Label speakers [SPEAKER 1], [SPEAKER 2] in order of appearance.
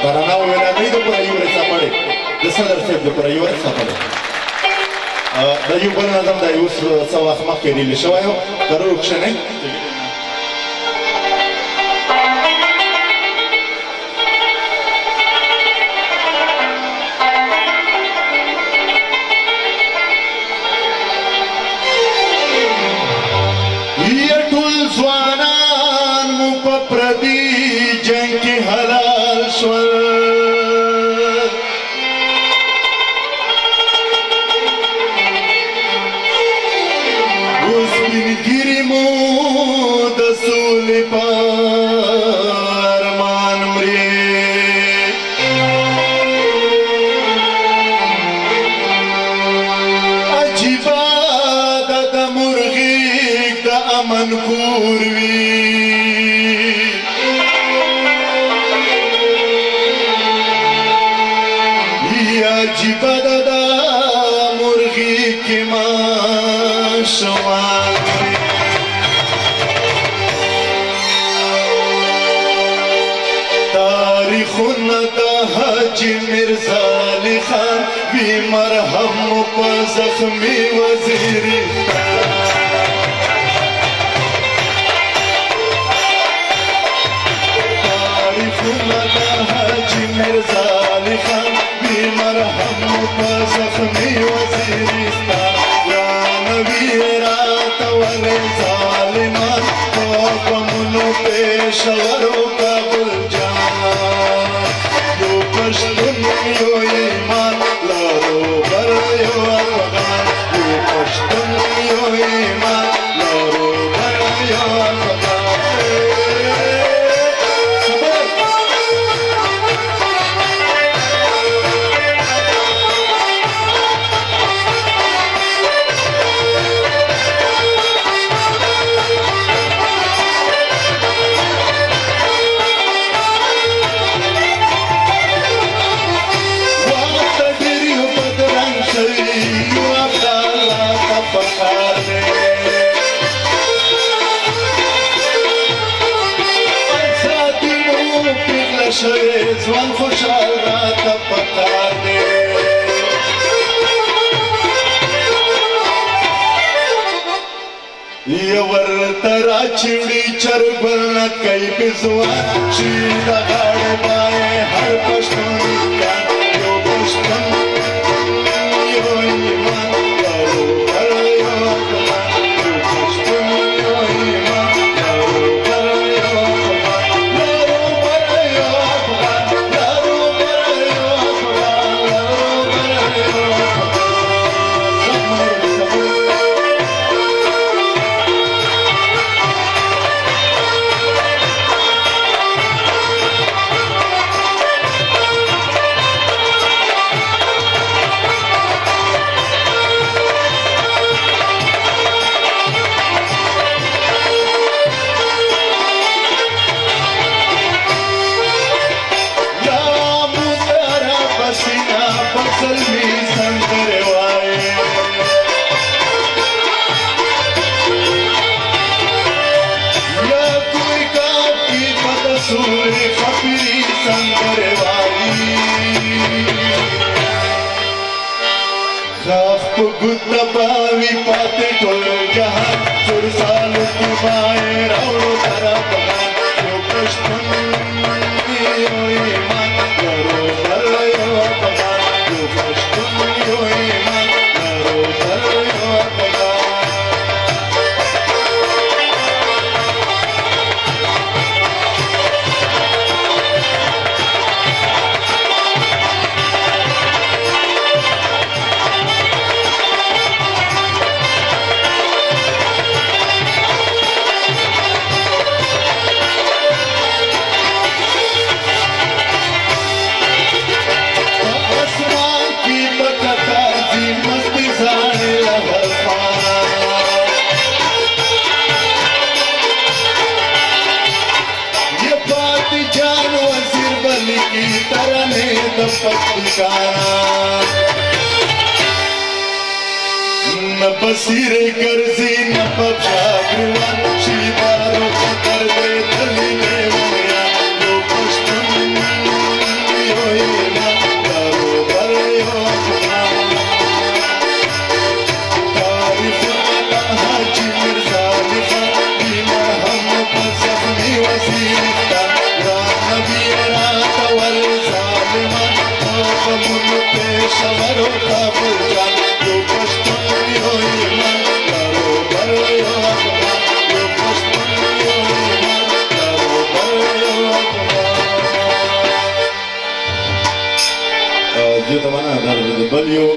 [SPEAKER 1] ترانه وینا نه د پر یو رساپړې د صدر صاحب د پر یو رساپړې د یو بل نظم د یو څو وخت مخکې ریلی شوی و کرو کښنې
[SPEAKER 2] ځوانان مو په پردي جنګ کې حلال شول اوس سپینګیري مو د سولې په ارمان مري عجیبه ده د مرغیږ د امن کور وي عجیبه ده د مرغیږ کې ماشومان تاریخونه د حاجي میرزا علي خان وي مرهم په زخمي وزیرستان میرزا علی خان بی مرحم په زخمی وزیرستان رانوی رات ولی ظالمان په غمونو پېښورو کابل جان یو پښتون یو ایمان لرو بر یو افغان یو پښتون یو ایمان لرو بر یو افغان ځوان خوشحال راته پکار دی یو ورته راچوړي چرګل نه کوي په ځوان چې د غاړې باندې هر پښتون یو پښتون یو ایمان لرو بر یو افغان یو پښتون یو ایمان لرو بر یو افغان لرو بر یو افغان لرو بر یو افغان لرو بر یو باوی پاتے ٹول جہاں سرسالو کی بائیں راوڑو ترا بہان یو پشتن یو ایمان لرو بر یو افغان یو پشتن یو ایمان لرو بر یو افغان न बसीरे गर्जी न पब्जागरुआन शीदारो कर दे दली में मोया यो पश्तुन
[SPEAKER 1] جو ته معنا در بل یو